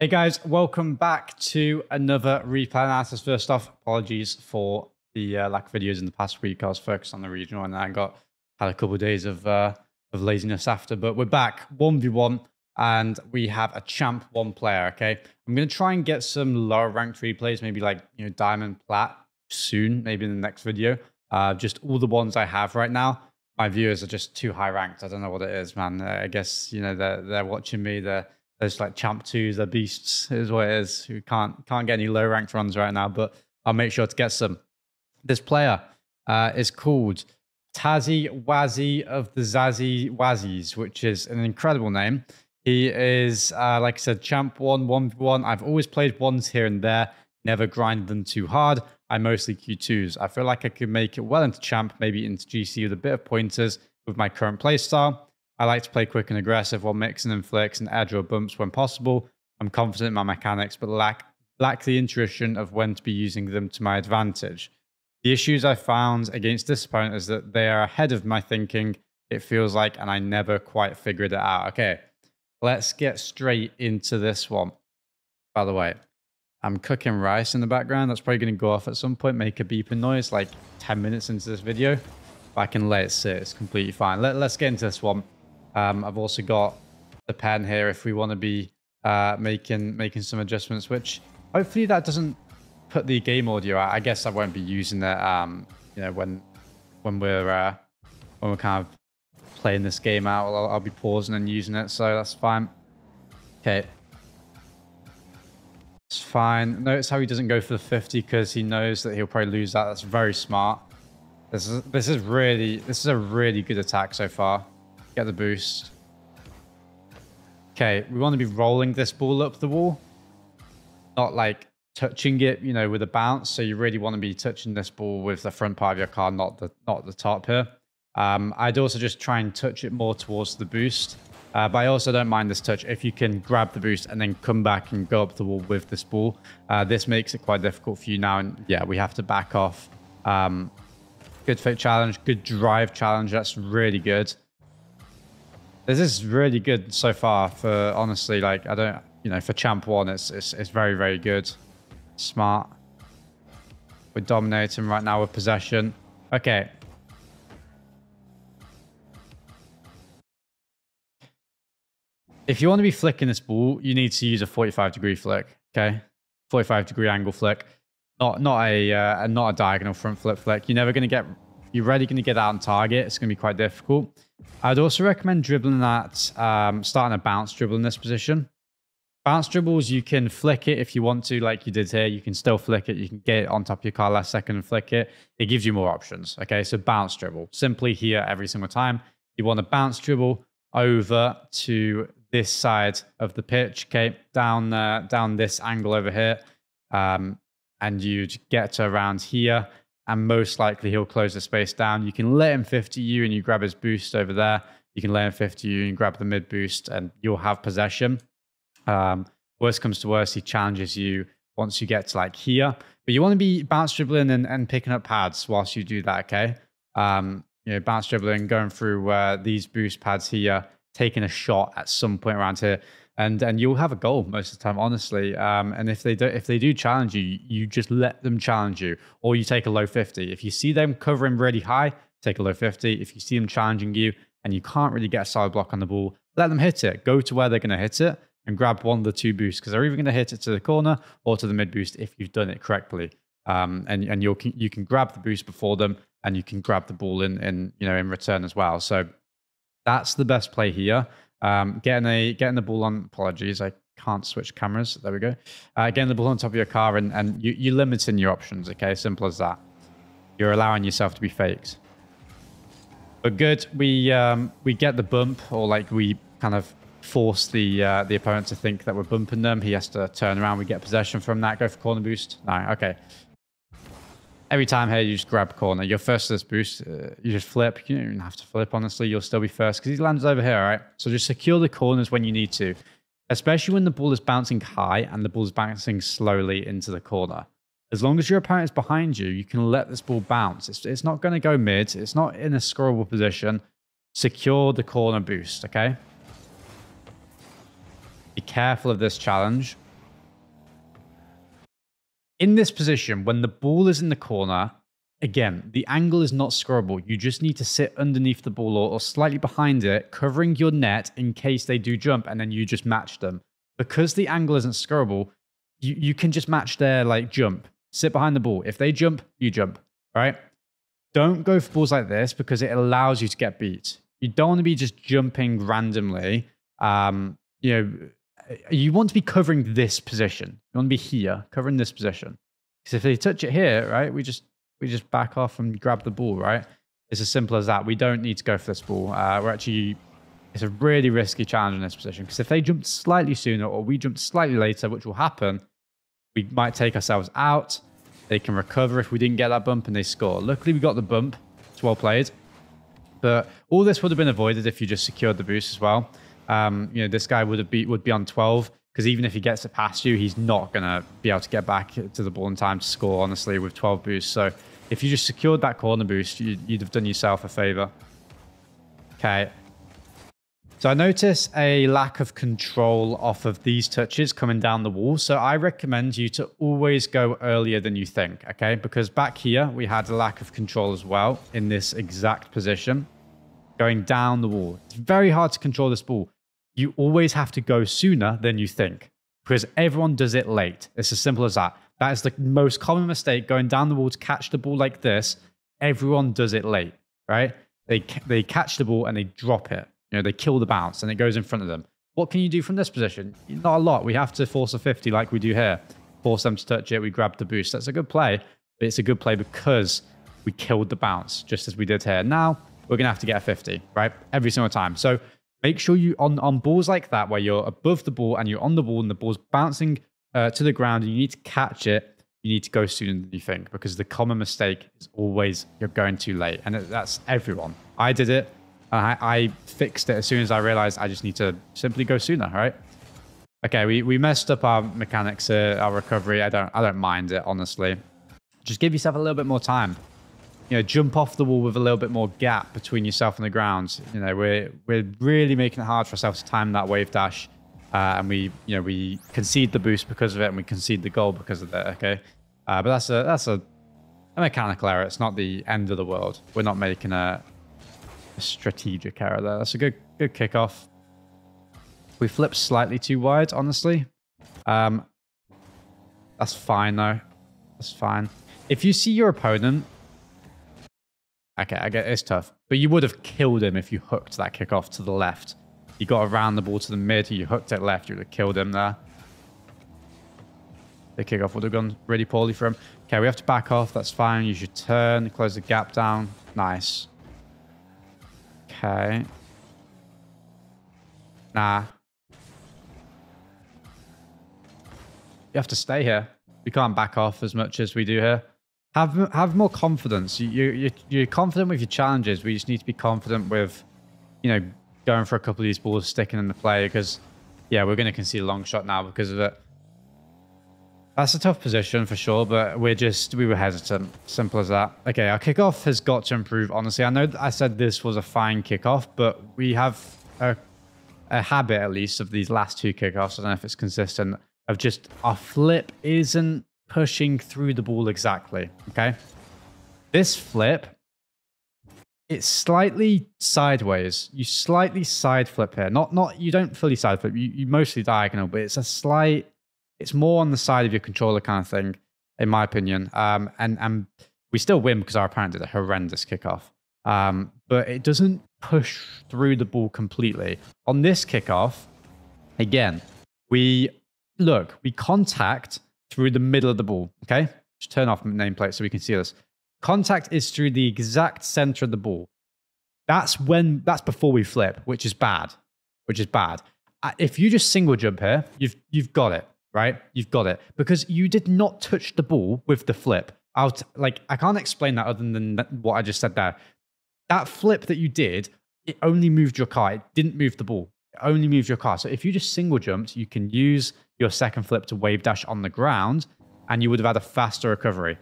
Hey guys, welcome back to another replay analysis. First off, apologies for the lack of videos in the past week. I was focused on the regional and I had a couple of days of laziness after, but we're back 1v1 and we have a champ one player. Okay, I'm going to try and get some lower ranked replays, maybe like diamond plat soon, maybe in the next video. Just all the ones I have right now, my viewers are just too high ranked. I don't know what it is, man. I guess they're watching me. There's like champ 2s, they're beasts, is what it is. Who can't get any low ranked runs right now, but I'll make sure to get some. This player is called Tazzy Wazzy of the Zazzy Wazzies, which is an incredible name. He is, like I said, champ 1v1. I've always played ones here and there, never grinded them too hard. I mostly Q2s. I feel like I could make it well into champ, maybe into GC with a bit of pointers with my current playstyle. I like to play quick and aggressive while mixing in flicks and edge or bumps when possible. I'm confident in my mechanics, but lack the intuition of when to be using them to my advantage. The issues I found against this opponent is that they are ahead of my thinking, it feels like, and I never quite figured it out. Okay, let's get straight into this one. By the way, I'm cooking rice in the background. That's probably going to go off at some point, make a beeping noise like 10 minutes into this video. But I can let it sit. It's completely fine. Let's get into this one. I've also got the pen here if we want to be making some adjustments, which hopefully that doesn't put the game audio out. I guess I won't be using that when we're kind of playing this game out. I'll be pausing and using it, so that's fine. Okay, it's fine. Notice how he doesn't go for the 50 because he knows that he'll probably lose that. That's very smart. This is a really good attack so far. Get the boost. Okay, we want to be rolling this ball up the wall, not like touching it, with a bounce. So you really want to be touching this ball with the front part of your car, not the top here. I'd also just try and touch it more towards the boost. But I also don't mind this touch if you can grab the boost and then come back and go up the wall with this ball. This makes it quite difficult for you now, and yeah, we have to back off. Good fit challenge, good drive challenge. That's really good. This is really good so far for, honestly, like, I don't, for champ 1, it's very, very good. Smart. We're dominating right now with possession. Okay. If you want to be flicking this ball, you need to use a 45-degree flick, okay? 45-degree angle flick. Not a diagonal front flip flick. You're rarely going to get out on target. It's going to be quite difficult. I'd also recommend dribbling that, starting a bounce dribble in this position. Bounce dribbles, you can flick it if you want to, like you did here. You can still flick it. You can get it on top of your car last second and flick it. It gives you more options. Okay, so bounce dribble. Simply here every single time. You want to bounce dribble over to this side of the pitch, okay, down this angle over here. And you'd get to around here. And most likely he'll close the space down. You can let him 50 you and you grab his boost over there. You can let him 50 you and grab the mid boost and you'll have possession. Worst comes to worst, he challenges you once you get to like here. But you want to be bounce dribbling and picking up pads whilst you do that, okay? Bounce dribbling, going through these boost pads here, taking a shot at some point around here. And you'll have a goal most of the time, honestly. And if they do challenge you, you just let them challenge you, or you take a low 50. If you see them covering really high, take a low 50. If you see them challenging you and you can't really get a solid block on the ball, let them hit it. Go to where they're going to hit it and grab one of the two boosts, because they're either going to hit it to the corner or to the mid boost if you've done it correctly. And you can grab the boost before them, and you can grab the ball in return as well. So that's the best play here. Getting the ball on, apologies, I can't switch cameras. There we go. Getting the ball on top of your car and you're limiting your options, okay? Simple as that. You're allowing yourself to be faked. But good, we get the bump, or like we kind of force the opponent to think that we're bumping them. He has to turn around. We get possession from that. Go for corner boost. No, okay. Every time here, you just grab corner. You're first to this boost. You just flip. You don't even have to flip, honestly. You'll still be first because he lands over here, all right? So just secure the corners when you need to, especially when the ball is bouncing high and the ball is bouncing slowly into the corner. As long as your opponent is behind you, you can let this ball bounce. It's not going to go mid. It's not in a scoreable position. Secure the corner boost, okay? Be careful of this challenge. In this position, when the ball is in the corner, again, the angle is not scrubbable. You just need to sit underneath the ball or slightly behind it, covering your net in case they do jump, and then you just match them. Because the angle isn't scrubbable, you can just match their like jump. Sit behind the ball. If they jump, you jump, right? Don't go for balls like this because it allows you to get beat. You don't want to be just jumping randomly. You want to be covering this position. You want to be here, covering this position. Because if they touch it here, right, we just back off and grab the ball, right? It's as simple as that. We don't need to go for this ball. It's a really risky challenge in this position because if they jump slightly sooner or we jump slightly later, which will happen, we might take ourselves out. They can recover if we didn't get that bump and they score. Luckily, we got the bump. It's well played. But all this would have been avoided if you just secured the boost as well. This guy would be on 12 because even if he gets it past you, he's not going to be able to get back to the ball in time to score, honestly, with 12 boosts. So if you just secured that corner boost, you'd have done yourself a favor. Okay. So I notice a lack of control off of these touches coming down the wall. So I recommend you to always go earlier than you think, okay? Because back here, we had a lack of control as well in this exact position, going down the wall. It's very hard to control this ball. You always have to go sooner than you think because everyone does it late. It's as simple as that. That is the most common mistake, going down the wall to catch the ball like this. Everyone does it late, right? They catch the ball and they drop it. They kill the bounce and it goes in front of them. What can you do from this position? Not a lot. We have to force a 50 like we do here. Force them to touch it. We grab the boost. That's a good play, but it's a good play because we killed the bounce just as we did here. Now we're going to have to get a 50, right? Every single time. So make sure you, on balls like that, where you're above the ball and you're on the ball and the ball's bouncing to the ground and you need to catch it, you need to go sooner than you think because the common mistake is always you're going too late. And that's everyone. I did it. I fixed it as soon as I realized I just need to simply go sooner, right? Okay, we messed up our mechanics, our recovery. I don't mind it, honestly. Just give yourself a little bit more time. Jump off the wall with a little bit more gap between yourself and the ground. We're really making it hard for ourselves to time that wave dash, and we concede the boost because of it, and we concede the goal because of it. Okay, but that's a mechanical error. It's not the end of the world. We're not making a strategic error there. That's a good kickoff. We flipped slightly too wide, honestly. That's fine though. That's fine. If you see your opponent, okay, I get it's tough, but you would have killed him if you hooked that kickoff to the left. You got around the ball to the mid, you hooked it left, you would have killed him there. The kickoff would have gone really poorly for him. Okay, we have to back off. That's fine. You should turn, close the gap down. Nice. Okay. Nah. You have to stay here. We can't back off as much as we do here. Have more confidence. You're confident with your challenges. We just need to be confident with, going for a couple of these balls, sticking in the play because, yeah, we're going to concede a long shot now because of it. That's a tough position for sure, but we were hesitant. Simple as that. Okay, our kickoff has got to improve, honestly. I know that I said this was a fine kickoff, but we have a habit, at least, of these last two kickoffs. I don't know if it's consistent, of just our flip isn't pushing through the ball exactly, okay? This flip, it's slightly sideways. You slightly side flip here. You don't fully side flip. You mostly diagonal, but it's a slight... It's more on the side of your controller kind of thing, in my opinion. And we still win because our opponent did a horrendous kickoff. But it doesn't push through the ball completely. On this kickoff, again, we contact through the middle of the ball, okay? Just turn off nameplate so we can see this. Contact is through the exact center of the ball. That's before we flip, which is bad. If you just single jump here, you've got it. Right? You've got it. Because you did not touch the ball with the flip. I can't explain that other than what I just said there. That flip that you did, it only moved your car. It didn't move the ball. It only moved your car. So if you just single jumped, you can use your second flip to wave dash on the ground, and you would have had a faster recovery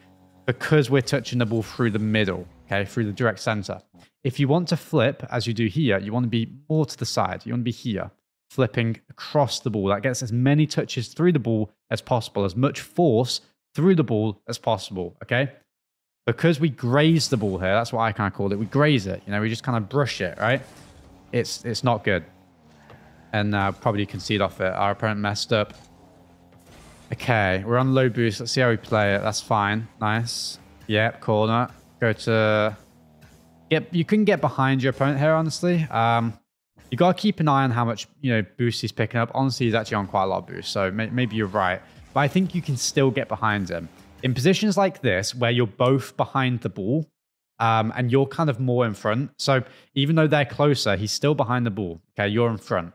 because we're touching the ball through the middle, okay, through the direct center. If you want to flip, as you do here, you want to be more to the side. You want to be here, flipping across the ball. That gets as many touches through the ball as possible, as much force through the ball as possible, okay? Because we graze the ball here, that's what I kind of called it. We graze it, you know, we just kind of brush it, right? It's not good. And probably concede off it. Our opponent messed up. Okay, we're on low boost. Let's see how we play it. That's fine. Nice. Yep, corner. Go to... You can get behind your opponent here, honestly. You got to keep an eye on how much, you know, boost he's picking up. Honestly, he's actually on quite a lot of boost, so maybe you're right. But I think you can still get behind him. In positions like this, where you're both behind the ball, and you're kind of more in front. So even though they're closer, he's still behind the ball. Okay, you're in front.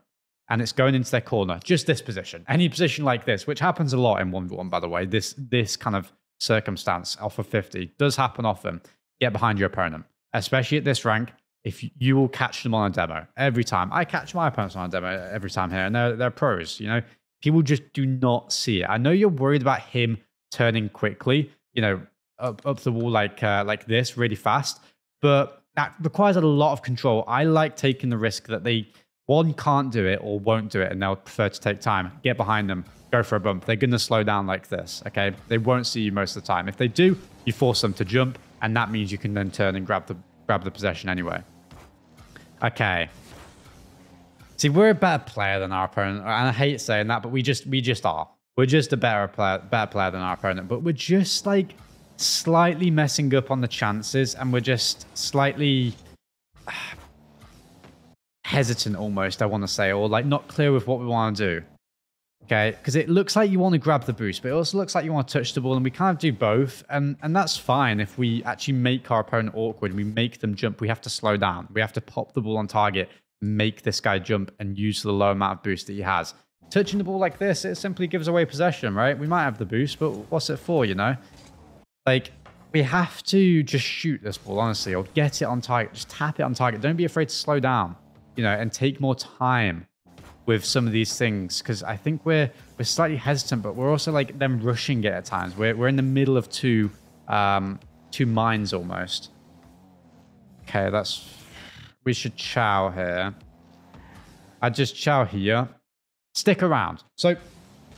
And it's going into their corner. Just this position. Any position like this, which happens a lot in 1v1, by the way. This kind of circumstance off of 50 does happen often. Get behind your opponent. Especially at this rank, if you will catch them on a demo every time. I catch my opponents on a demo every time here, and they're pros, you know. People just do not see it. I know you're worried about him turning quickly, you know, up the wall like this really fast, but that requires a lot of control. I like taking the risk that they, one, can't do it or won't do it, and they'll prefer to take time. Get behind them, go for a bump. They're going to slow down like this, okay? They won't see you most of the time. If they do, you force them to jump, and that means you can then turn and grab the possession anyway. Okay. See, we're a better player than our opponent, and I hate saying that, but we just are. We're just a better player than our opponent, but we're just like slightly messing up on the chances, and we're just slightly hesitant almost, I want to say, or like not clear with what we want to do. Okay, because it looks like you want to grab the boost, but it also looks like you want to touch the ball, and we kind of do both, and that's fine. If we actually make our opponent awkward, we make them jump, we have to slow down. We have to pop the ball on target, make this guy jump, and use the low amount of boost that he has. Touching the ball like this, it simply gives away possession, right? We might have the boost, but what's it for, you know? Like, we have to just shoot this ball, honestly, or get it on target. Just tap it on target. Don't be afraid to slow down, you know, and take more time with some of these things, because I think we're slightly hesitant, but we're also like them rushing it at times. We're in the middle of two mines almost. Okay, we should chow here. I just chow here. Stick around. So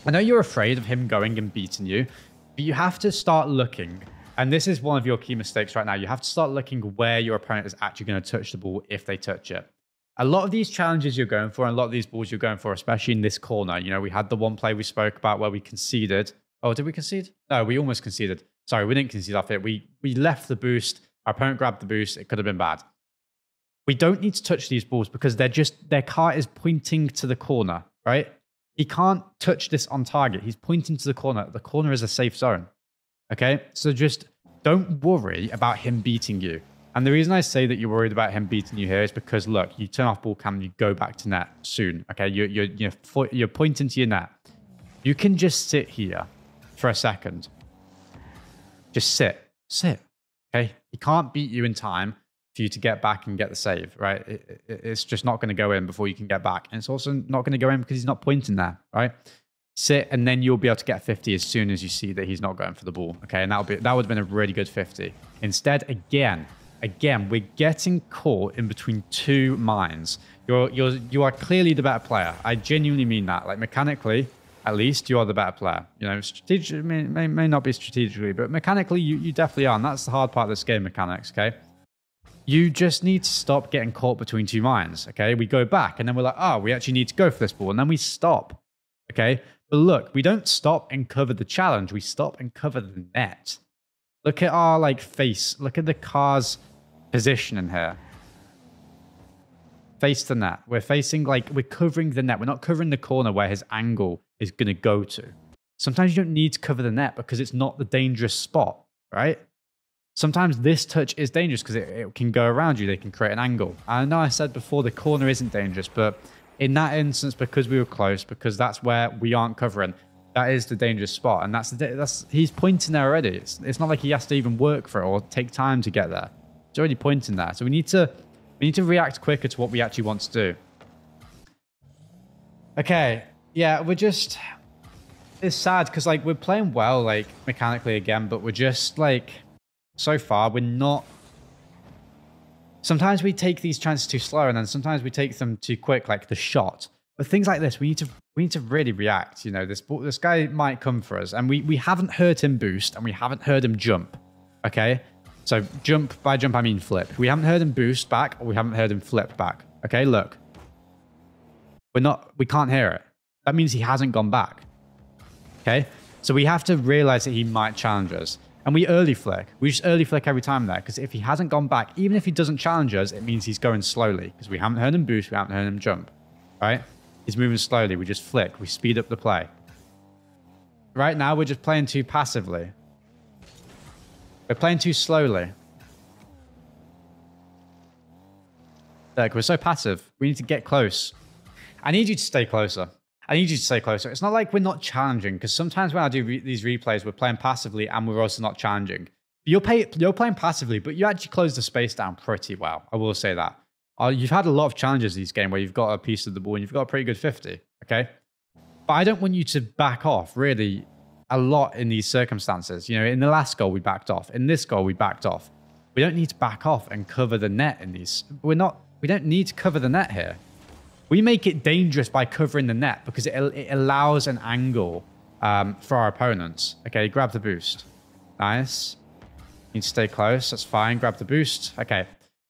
I know you're afraid of him going and beating you, but you have to start looking. And this is one of your key mistakes right now. You have to start looking where your opponent is actually going to touch the ball if they touch it. A lot of these challenges you're going for, and a lot of these balls you're going for, especially in this corner. You know, we had the one play we spoke about where we conceded. Oh, did we concede? No, we almost conceded. Sorry, we didn't concede off it. We left the boost. Our opponent grabbed the boost. It could have been bad. We don't need to touch these balls because their car is pointing to the corner, right? He can't touch this on target. He's pointing to the corner. The corner is a safe zone. Okay? So just don't worry about him beating you. And the reason I say that you're worried about him beating you here is because, look, you turn off ball cam and you go back to net soon. Okay? You're pointing to your net. You can just sit here for a second. Just sit. Sit. Okay? He can't beat you in time for you to get back and get the save, right? It's just not going to go in before you can get back. And it's also not going to go in because he's not pointing there, right? Sit, and then you'll be able to get 50 as soon as you see that he's not going for the ball, okay? And that would have been a really good 50. Instead, again, we're getting caught in between two mines. You are clearly the better player. I genuinely mean that. Like, mechanically, at least, you are the better player. You know, strategically, may not be strategically, but mechanically, you definitely are. And that's the hard part of this game, mechanics, okay? You just need to stop getting caught between two mines, okay? We go back, and then we're like, oh, we actually need to go for this ball. And then we stop, okay? But look, we don't stop and cover the challenge. We stop and cover the net. Look at our, like, face. Look at the car's position in here. Face the net. We're facing, like, we're covering the net. We're not covering the corner where his angle is going to go to. Sometimes you don't need to cover the net because it's not the dangerous spot, right? Sometimes this touch is dangerous because it can go around you. They can create an angle. I know I said before the corner isn't dangerous, but in that instance, because we were close, because that's where we aren't covering, that is the dangerous spot. And that's he's pointing there already. It's not like he has to even work for it or take time to get there. It's already pointing there. So we need to react quicker to what we actually want to do. Okay. Yeah, it's sad because, like, we're playing well, like, mechanically again, but we're just, like, so far, we're not... Sometimes we take these chances too slow, and then sometimes we take them too quick, like the shot. But things like this, we need to we need to really react. You know, this guy might come for us, and we haven't heard him boost, and we haven't heard him jump. Okay, so jump, by jump I mean flip. We haven't heard him boost back, or we haven't heard him flip back. Okay, look, we can't hear it. That means he hasn't gone back. Okay, so we have to realize that he might challenge us. And we early flick. We just early flick every time there, because if he hasn't gone back, even if he doesn't challenge us, it means he's going slowly, because we haven't heard him boost, we haven't heard him jump. Right? He's moving slowly. We just flick. We speed up the play. Right now, we're just playing too passively. We're playing too slowly. Look, we're so passive. We need to get close. I need you to stay closer. I need you to stay closer. It's not like we're not challenging, because sometimes when I do these replays, we're playing passively and we're also not challenging. You're playing passively, but you actually close the space down pretty well. I will say that. You've had a lot of challenges this game where you've got a piece of the ball and you've got a pretty good 50, okay? But I don't want you to back off really a lot in these circumstances. You know, in the last goal, we backed off. In this goal, we backed off. We don't need to back off and cover the net in these. We don't need to cover the net here. We make it dangerous by covering the net because it allows an angle for our opponents. Okay, grab the boost. Nice. Need to stay close. That's fine. Grab the boost. Okay.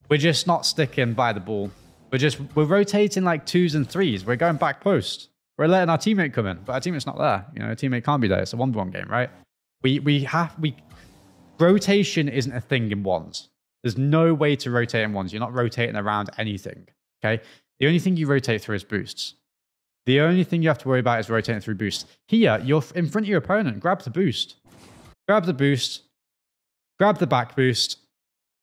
We're just not sticking by the ball. We're rotating like 2s and 3s. We're going back post. We're letting our teammate come in, but our teammate's not there. You know, our teammate can't be there. It's a 1v1 game, right? Rotation isn't a thing in ones. There's no way to rotate in ones. You're not rotating around anything. Okay. The only thing you rotate through is boosts. The only thing you have to worry about is rotating through boosts. Here, you're in front of your opponent. Grab the boost. Grab the boost. Grab the back boost.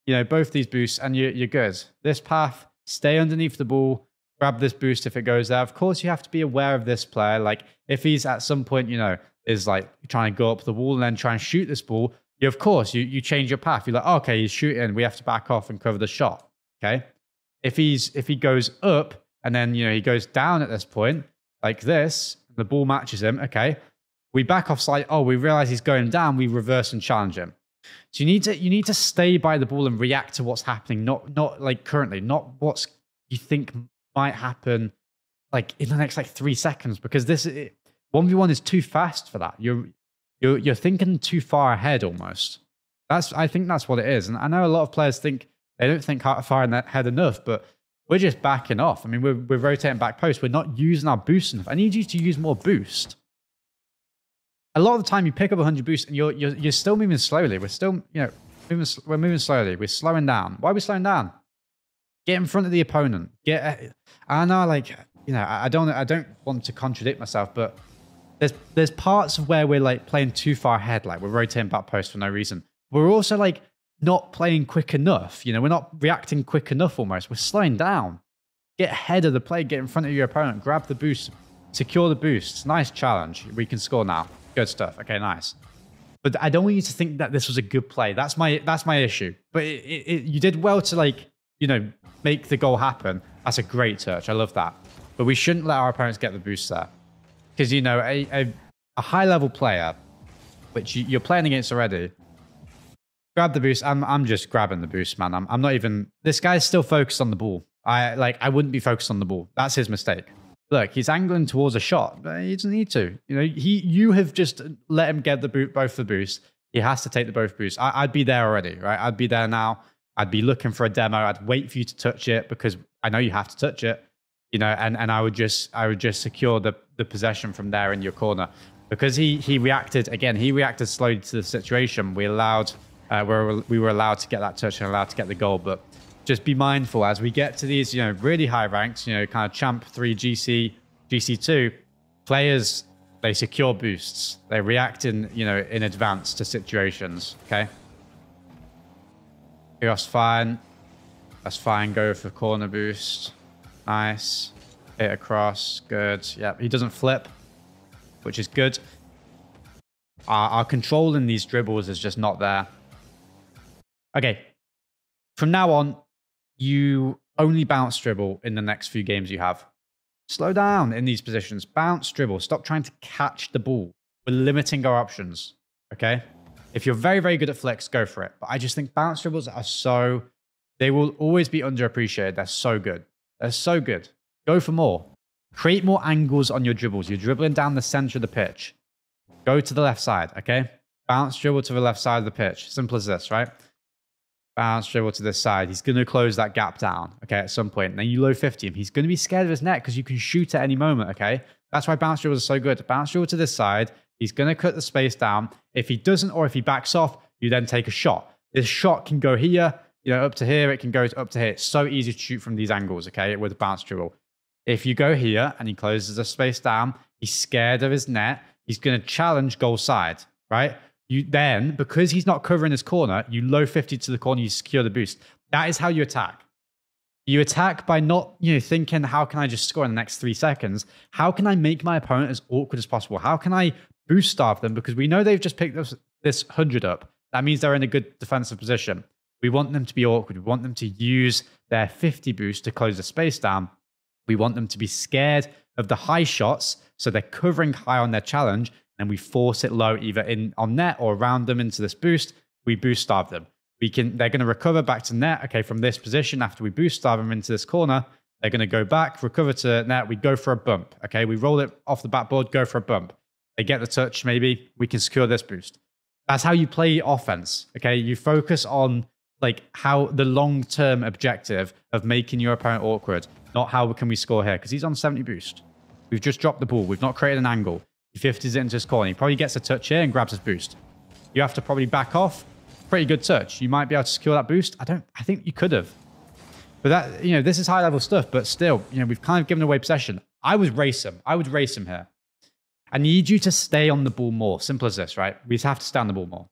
You know, both these boosts, and you're good. This path, stay underneath the ball. Grab this boost if it goes there. Of course, you have to be aware of this player. Like, if he's at some point, you know, is like trying to go up the wall and then try and shoot this ball, of course, you change your path. You're like, oh, okay, he's shooting. We have to back off and cover the shot. Okay. If he goes up and then, you know, he goes down at this point, like this, the ball matches him. Okay. We back off slightly. Oh, we realize he's going down. We reverse and challenge him. So you need to stay by the ball and react to what's happening. Not like currently, not what you think might happen like in the next like 3 seconds, because 1v1 is too fast for that. You're thinking too far ahead almost. I think that's what it is. And I know a lot of players think they don't think far ahead enough, but we're just backing off. I mean, we're rotating back post. We're not using our boost enough. I need you to use more boost. A lot of the time you pick up 100 boost and you're still moving slowly. We're still, you know, we're moving slowly. We're slowing down. Why are we slowing down? Get in front of the opponent. I know, like, you know, I don't want to contradict myself, but there's parts of where we're like playing too far ahead. Like, we're rotating back post for no reason. We're also like not playing quick enough. You know, we're not reacting quick enough almost. We're slowing down. Get ahead of the play. Get in front of your opponent. Grab the boost. Secure the boost. Nice challenge. We can score now. Good stuff. Okay, nice. But I don't want you to think that this was a good play. That's my issue. But you did well to, like, you know, make the goal happen. That's a great touch. I love that. But we shouldn't let our opponents get the boost there. Because, you know, a high-level player, which you're playing against already, grab the boost. I'm just grabbing the boost, man. I'm not even... This guy's still focused on the ball. I wouldn't be focused on the ball. That's his mistake. Look, he's angling towards a shot, but he doesn't need to. You know, you have just let him get both the boost. He has to take the both boosts. I'd be there already, right? I'd be there now. I'd be looking for a demo. I'd wait for you to touch it because I know you have to touch it. You know, and I would just secure the possession from there in your corner. Because he reacted again. He reacted slowly to the situation. We were allowed to get that touch and allowed to get the goal, but. Just be mindful as we get to these, you know, really high ranks, you know, kind of Champ 3, GC, GC2, players, they secure boosts. They react in advance to situations, okay? That's fine. That's fine. Go for corner boost. Nice. Hit across. Good. Yep. He doesn't flip, which is good. Our control in these dribbles is just not there. Okay. From now on, you only bounce dribble in the next few games you have. Slow down in these positions. Bounce dribble. Stop trying to catch the ball. We're limiting our options. Okay? If you're very, very good at flicks, go for it. But I just think bounce dribbles are they will always be underappreciated. They're so good. They're so good. Go for more. Create more angles on your dribbles. You're dribbling down the center of the pitch. Go to the left side, okay? Bounce dribble to the left side of the pitch. Simple as this, right? Bounce dribble to this side. He's going to close that gap down, okay, at some point. And then you low 50 him. He's going to be scared of his net because you can shoot at any moment, okay? That's why bounce dribbles are so good. Bounce dribble to this side. He's going to cut the space down. If he doesn't or if he backs off, you then take a shot. This shot can go here, you know, up to here. It can go up to here. It's so easy to shoot from these angles, okay, with a bounce dribble. If you go here and he closes the space down, he's scared of his net. He's going to challenge goal side, right? You then, because he's not covering his corner, you low 50 to the corner, you secure the boost. That is how you attack. You attack by not, you know, thinking, how can I just score in the next 3 seconds? How can I make my opponent as awkward as possible? How can I boost starve them? Because we know they've just picked this 100 up. That means they're in a good defensive position. We want them to be awkward. We want them to use their 50 boost to close the space down. We want them to be scared of the high shots, so they're covering high on their challenge, and we force it low either in on net or around them into this boost. We boost starve them. They're going to recover back to net, okay, from this position after we boost starve them into this corner. They're going to go back, recover to net. We go for a bump, okay? We roll it off the backboard, go for a bump. They get the touch, maybe. We can secure this boost. That's how you play offense, okay? You focus on like how the long-term objective of making your opponent awkward, not how can we score here, because he's on 70 boost. We've just dropped the ball. We've not created an angle. He 50s it into his corner. He probably gets a touch here and grabs his boost. You have to probably back off. Pretty good touch. You might be able to secure that boost. I think you could have. But that, you know, this is high-level stuff, but still, you know, we've kind of given away possession. I would race him. I would race him here. I need you to stay on the ball more. Simple as this, right? We just have to stay on the ball more.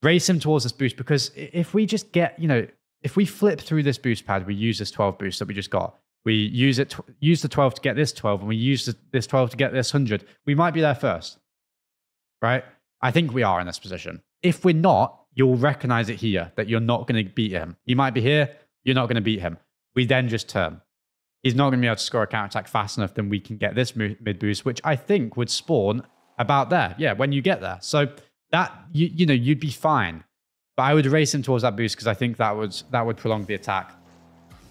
Race him towards this boost, because if we just get, you know, if we flip through this boost pad, we use this 12 boost that we just got. We use the 12 to get this 12, and we use this 12 to get this 100. We might be there first, right? I think we are in this position. If we're not, you'll recognize it here that you're not going to beat him. He might be here. You're not going to beat him. We then just turn. He's not going to be able to score a counterattack fast enough. Then we can get this mid boost, which I think would spawn about there. Yeah, when you get there. So that, you know, you'd be fine. But I would race him towards that boost because I think that would prolong the attack.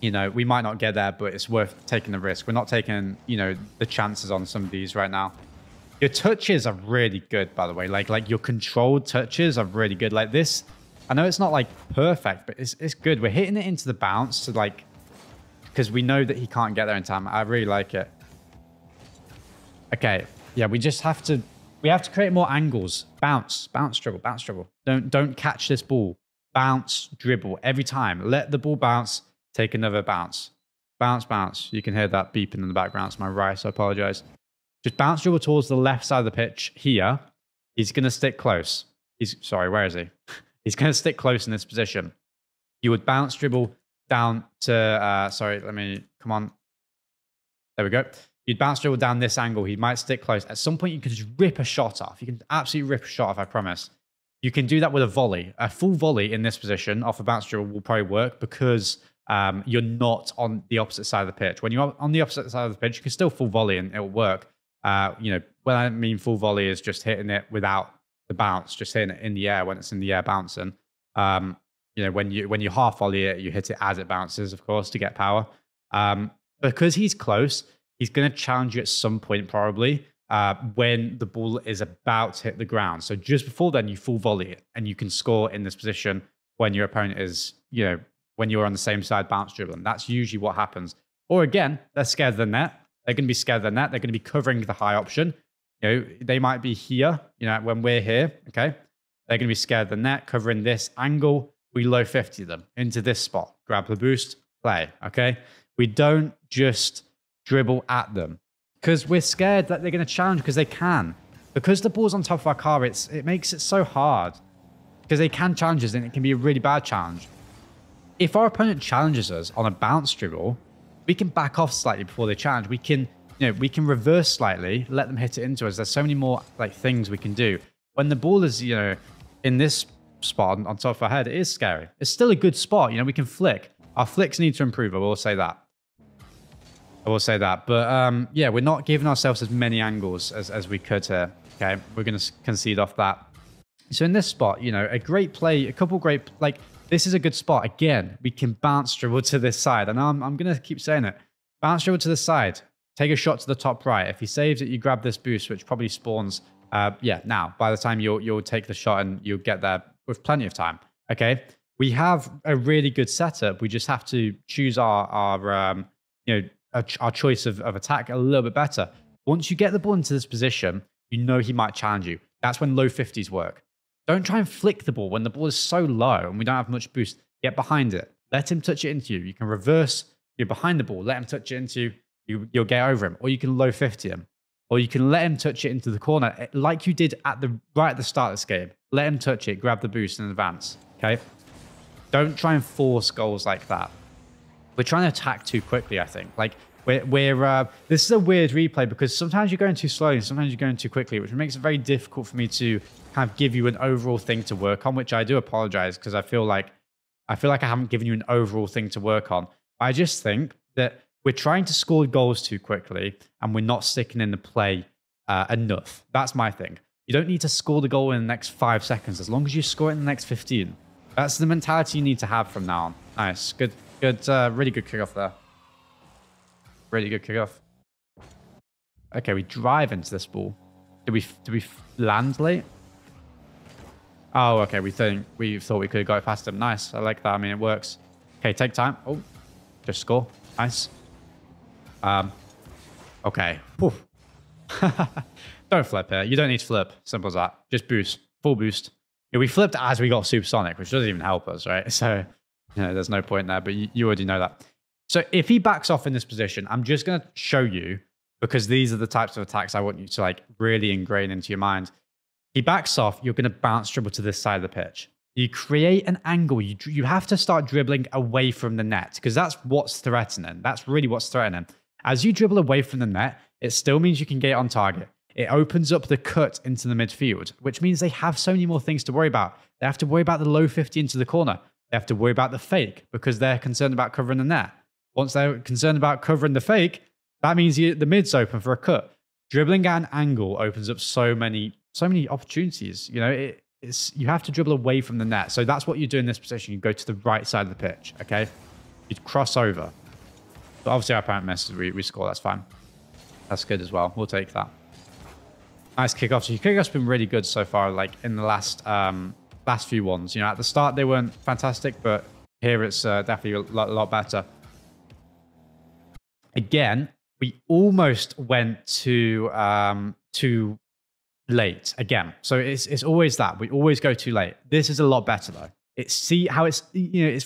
You know, we might not get there, but it's worth taking the risk. We're not taking, you know, the chances on some of these right now. Your touches are really good, by the way. Like your controlled touches are really good. Like this, I know it's not like perfect, but it's good. We're hitting it into the bounce to like, because we know that he can't get there in time. I really like it. Okay, yeah, we have to create more angles. Bounce, dribble, bounce, dribble. Don't catch this ball. Bounce, dribble every time. Let the ball bounce. Take another bounce. Bounce, bounce. You can hear that beeping in the background. It's my right, so I apologize. Just bounce dribble towards the left side of the pitch here. He's going to stick close. Sorry, where is he? He's going to stick close in this position. You would bounce dribble down to, sorry, come on. There we go. You'd bounce dribble down this angle. He might stick close. At some point, you can just rip a shot off. You can absolutely rip a shot off, I promise. You can do that with a volley. A full volley in this position off a bounce dribble will probably work because you're not on the opposite side of the pitch. When you're on the opposite side of the pitch, you can still full volley and it'll work. You know, when I mean full volley is just hitting it without the bounce, just hitting it in the air when it's in the air bouncing. You know, when you half volley it, you hit it as it bounces, of course, to get power. Because he's close, he's going to challenge you at some point probably when the ball is about to hit the ground. So just before then, you full volley it and you can score in this position when your opponent is, you know, when you're on the same side bounce dribbling. That's usually what happens. Or again, they're scared of the net. They're going to be scared of the net. They're going to be covering the high option. You know, they might be here, you know, when we're here, okay? They're going to be scared of the net, covering this angle. We low 50 them into this spot. Grab the boost, play, okay? We don't just dribble at them because we're scared that they're going to challenge because they can. Because the ball's on top of our car, it makes it so hard because they can challenge us and it can be a really bad challenge. If our opponent challenges us on a bounce dribble, we can back off slightly before they challenge. We can, you know, we can reverse slightly, let them hit it into us. There's so many more like things we can do. When the ball is, you know, in this spot on top of our head, it is scary. It's still a good spot. You know, we can flick. Our flicks need to improve. I will say that. But yeah, we're not giving ourselves as many angles as we could here. Okay, we're going to concede off that. So in this spot, you know, a great play, a couple great, like, this is a good spot. Again, we can bounce dribble to this side. And I'm going to keep saying it. Bounce dribble to the side. Take a shot to the top right. If he saves it, you grab this boost, which probably spawns. Yeah, now by the time you'll take the shot and you'll get there with plenty of time. Okay, we have a really good setup. We just have to choose our choice of attack a little bit better. Once you get the ball into this position, you know he might challenge you. That's when low 50s work. Don't try and flick the ball when the ball is so low and we don't have much boost. Get behind it. Let him touch it into you. You can reverse. You're behind the ball. Let him touch it into you. You'll get over him. Or you can low 50 him. Or you can let him touch it into the corner like you did right at the start of this game. Let him touch it, grab the boost and advance. Okay? Don't try and force goals like that. We're trying to attack too quickly, I think. Like, this is a weird replay because sometimes you're going too slowly and sometimes you're going too quickly, which makes it very difficult for me to kind of give you an overall thing to work on, which I do apologize because I feel like I haven't given you an overall thing to work on. I just think that we're trying to score goals too quickly and we're not sticking in the play enough. That's my thing. You don't need to score the goal in the next 5 seconds as long as you score it in the next 15. That's the mentality you need to have from now on. Nice. Good, really good kickoff there. Really good kickoff. Okay, we drive into this ball. Did we land late? Oh, okay. We thought we could have got it past him. Nice. I like that. I mean, it works. Okay, take time. Oh, just score. Nice. Okay. Don't flip here. You don't need to flip. Simple as that. Just boost. Full boost. Yeah, we flipped as we got supersonic, which doesn't even help us, right? So, there's no point there, but you already know that. So if he backs off in this position, I'm just going to show you, because these are the types of attacks I want you to like really ingrain into your mind. He backs off, you're going to bounce dribble to this side of the pitch. You create an angle. You have to start dribbling away from the net because that's what's threatening. That's really what's threatening. As you dribble away from the net, it still means you can get on target. It opens up the cut into the midfield, which means they have so many more things to worry about. They have to worry about the low 50 into the corner. They have to worry about the fake because they're concerned about covering the net. Once they're concerned about covering the fake, that means the mid's open for a cut. Dribbling at an angle opens up so many opportunities. You have to dribble away from the net. So that's what you do in this position. You go to the right side of the pitch, okay? You cross over. But obviously our opponent misses, we score, that's fine. That's good as well. We'll take that. Nice kickoff. So your kickoff's been really good so far, like in the last few ones. At the start they weren't fantastic, but here it's definitely a lot better. Again, we almost went too late again. So it's always that. We always go too late. This is a lot better though. See how it's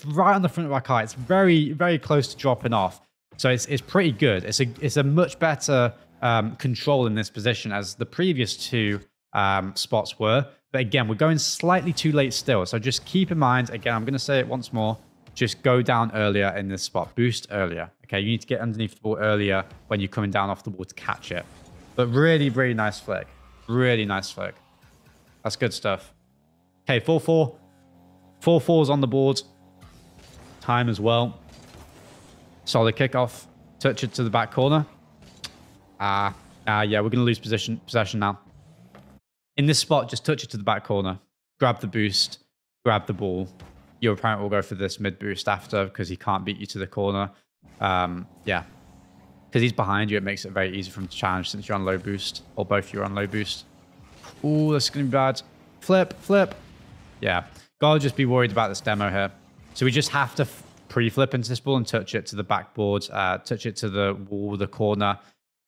right on the front of our car. It's very, very close to dropping off. So it's pretty good. It's a much better control in this position as the previous two spots were. But again, we're going slightly too late still. So just keep in mind, again, I'm going to say it once more. Just go down earlier in this spot. Boost earlier. Okay, you need to get underneath the ball earlier when you're coming down off the ball to catch it. But really, really nice flick. Really nice flick. That's good stuff. Okay, 4-4. 4-4's on the board. Time as well. Solid kickoff. Touch it to the back corner. Yeah, we're going to lose possession now. In this spot, just touch it to the back corner. Grab the boost. Grab the ball. Your opponent will go for this mid boost after because he can't beat you to the corner. Yeah. Because he's behind you, it makes it very easy for him to challenge since you're on low boost. Or both of you are on low boost. Ooh, this is going to be bad. Flip. Yeah. Gotta just be worried about this demo here. So we just have to pre-flip into this ball and touch it to the backboard. Touch it to the wall, the corner.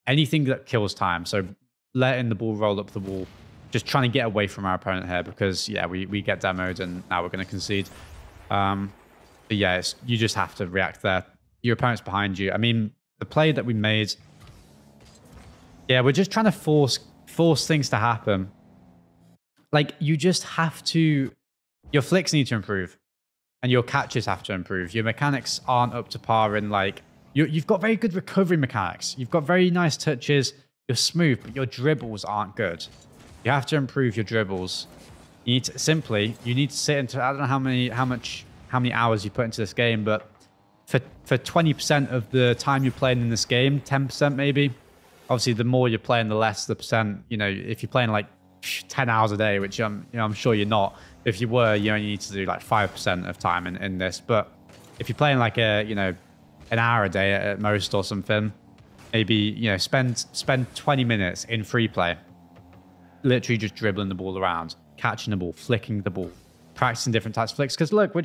Anything that kills time. So letting the ball roll up the wall. Just trying to get away from our opponent here because, yeah, we get demoed and now we're going to concede. But yeah, you just have to react there. Your opponent's behind you. I mean, the play that we made, yeah, we're just trying to force things to happen. Like, you just have to... Your flicks need to improve. And your catches have to improve. Your mechanics aren't up to par in, like... You've got very good recovery mechanics. You've got very nice touches. You're smooth, but your dribbles aren't good. You have to improve your dribbles. You need to sit into... I don't know how many hours you put into this game, but for 20% of the time you're playing in this game, 10% maybe. Obviously, the more you're playing, the less the percent. If you're playing like 10 hours a day, which I'm sure you're not. If you were, you only need to do like 5% of time in this. But if you're playing like a an hour a day at most or something. Maybe, you know, spend 20 minutes in free play, literally just dribbling the ball around, catching the ball, flicking the ball, practicing different types of flicks. Because look,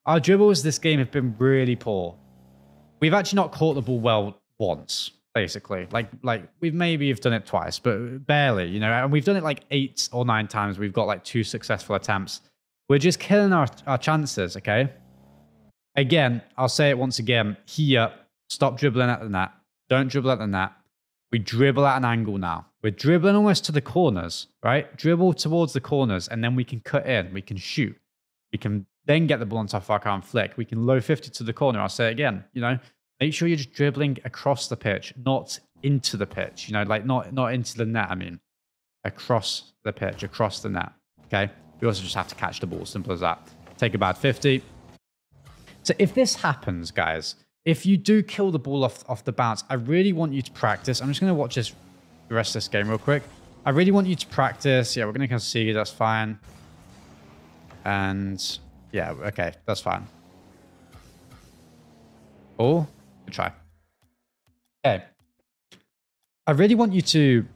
our dribbles this game have been really poor. We've actually not caught the ball well once, basically. Like we've maybe done it twice, but barely, you know. And we've done it like 8 or 9 times. We've got like 2 successful attempts. We're just killing our chances, okay? Again, I'll say it once again. Here, stop dribbling at the net. Don't dribble at the net. We dribble at an angle now. We're dribbling almost to the corners, right? Dribble towards the corners, and then we can cut in. We can shoot. We can then get the ball on top of our car and flick. We can low 50 to the corner. I'll say it again, you know. Make sure you're just dribbling across the pitch, not into the pitch, you know, like not into the net, I mean. Across the pitch, across the net, okay? We also just have to catch the ball, simple as that. Take about 50. So if this happens, guys, if you do kill the ball off the bounce, I really want you to practice. I'm just going to watch the rest of this game real quick. I really want you to practice. Yeah, we're going to concede. That's fine. And yeah, okay, that's fine. Oh, good try. Okay. I really want you to,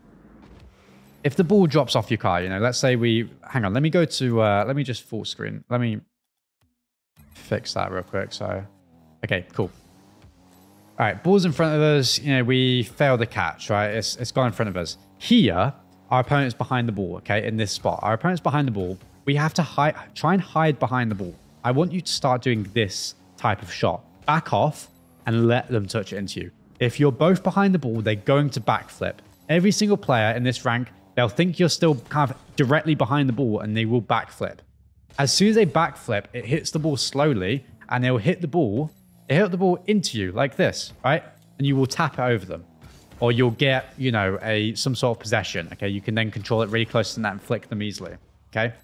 if the ball drops off your car, you know, let's say hang on, let me go to, let me just full screen. Let me fix that real quick. So, okay, cool. All right, ball's in front of us. You know, we failed the catch, right? It's gone in front of us. Here, our opponent's behind the ball, okay, in this spot. Our opponent's behind the ball. We have to try and hide behind the ball. I want you to start doing this type of shot. Back off and let them touch it into you. If you're both behind the ball, they're going to backflip. Every single player in this rank, they'll think you're still kind of directly behind the ball and they will backflip. As soon as they backflip, it hits the ball slowly and they'll hit the ball. They hit the ball into you like this, right? And you will tap it over them. Or you'll get, you know, some sort of possession, okay? You can then control it really close to the net and flick them easily, okay?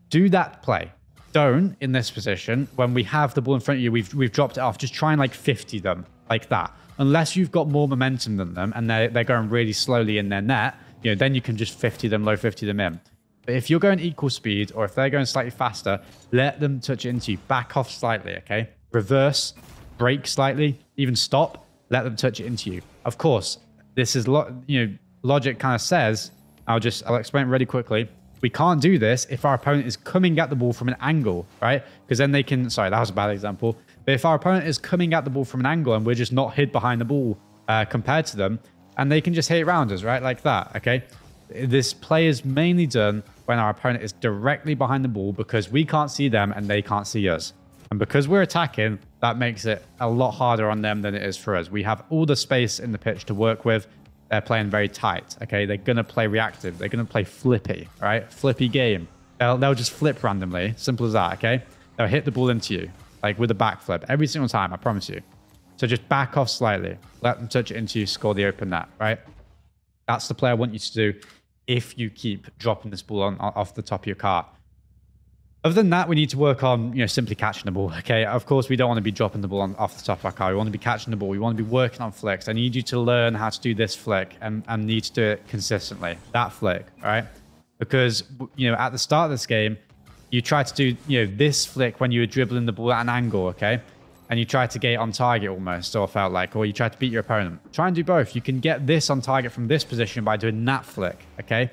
Do that play. Don't, in this position, when we have the ball in front of you, we've dropped it off, just try and like 50 them like that. Unless you've got more momentum than them and they're going really slowly in their net, you know, then you can just 50 them, low 50 them in. But if you're going equal speed or if they're going slightly faster, let them touch it into you. Back off slightly, okay? Reverse, brake slightly, even stop, let them touch it into you. Of course, this is, logic kind of says, I'll explain it really quickly. We can't do this if our opponent is coming at the ball from an angle, right? Because then they can, sorry, that was a bad example. But if our opponent is coming at the ball from an angle and we're just not hid behind the ball compared to them, and they can just hit it around us, right? Like that, okay? This play is mainly done when our opponent is directly behind the ball because we can't see them and they can't see us. And because we're attacking, that makes it a lot harder on them than it is for us. We have all the space in the pitch to work with. They're playing very tight, okay? They're going to play reactive. They're going to play flippy, right? Flippy game. They'll just flip randomly. Simple as that, okay? They'll hit the ball into you, like with a backflip. Every single time, I promise you. So just back off slightly. Let them touch it into you, score the open net, right? That's the play I want you to do if you keep dropping this ball off the top of your car. Other than that, we need to work on, you know, simply catching the ball, okay? Of course, we don't want to be dropping the ball off the top of our car. We want to be catching the ball. We want to be working on flicks. I need you to learn how to do this flick and need to do it consistently. That flick, all right? Because, you know, at the start of this game, you tried to do, you know, this flick when you were dribbling the ball at an angle, okay? And you tried to get it on target almost, or felt like, or you tried to beat your opponent. Try and do both. You can get this on target from this position by doing that flick, okay?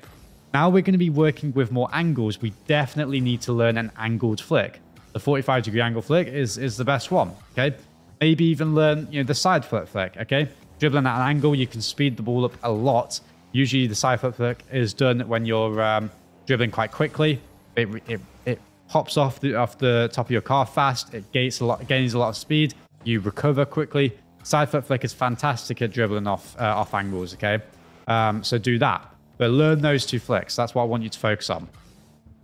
Now we're going to be working with more angles. We definitely need to learn an angled flick. The 45-degree angle flick is the best one, okay? Maybe even learn, you know, the side flip flick, okay? Dribbling at an angle, you can speed the ball up a lot. Usually the side flip flick is done when you're dribbling quite quickly. It pops off the top of your car fast. It gains a lot of speed. You recover quickly. Side flip flick is fantastic at dribbling off angles, okay? So do that. But learn those 2 flicks. That's what I want you to focus on.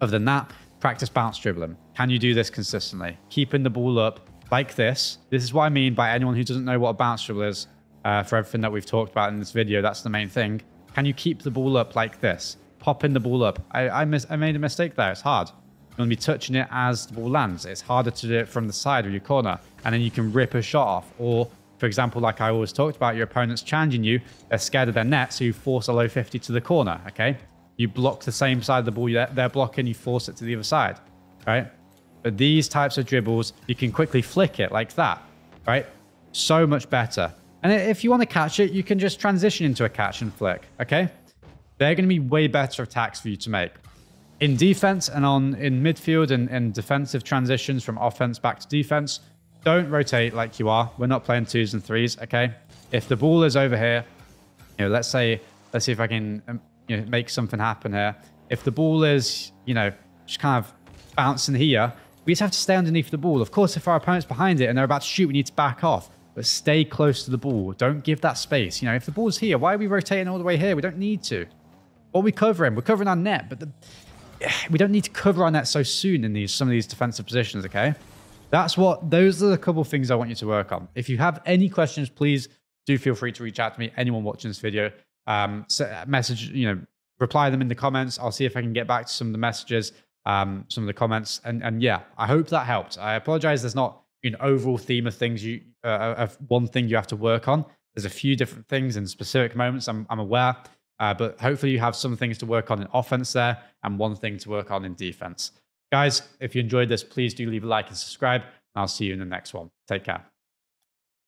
Other than that, practice bounce dribbling. Can you do this consistently? Keeping the ball up like this. This is what I mean by anyone who doesn't know what a bounce dribble is. For everything that we've talked about in this video, that's the main thing. Can you keep the ball up like this? Popping the ball up. I made a mistake there. It's hard. You want to be touching it as the ball lands. It's harder to do it from the side of your corner. And then you can rip a shot off. Or, for example, like I always talked about, your opponent's challenging you. They're scared of their net, so you force a low 50 to the corner, okay? You block the same side of the ball they're blocking, you force it to the other side, right? But these types of dribbles, you can quickly flick it like that, right? So much better. And if you want to catch it, you can just transition into a catch and flick, okay? They're going to be way better attacks for you to make. In defense and in midfield and defensive transitions from offense back to defense, don't rotate like you are. We're not playing 2s and 3s, okay? If the ball is over here, you know, let's see if I can make something happen here. If the ball is, just kind of bouncing here, we just have to stay underneath the ball. Of course, if our opponent's behind it and they're about to shoot, we need to back off. But stay close to the ball. Don't give that space. If the ball's here, why are we rotating all the way here? We don't need to. What are we covering? We're covering our net, but we don't need to cover our net so soon in some of these defensive positions, okay? Those are the couple of things I want you to work on. If you have any questions, please do feel free to reach out to me. Anyone watching this video, message, reply them in the comments. I'll see if I can get back to some of the messages, some of the comments. And yeah, I hope that helped. I apologize. There's not an overall theme of things of one thing you have to work on. There's a few different things in specific moments. I'm aware, but hopefully you have some things to work on in offense there and one thing to work on in defense. Guys, if you enjoyed this, please do leave a like and subscribe. And I'll see you in the next one. Take care.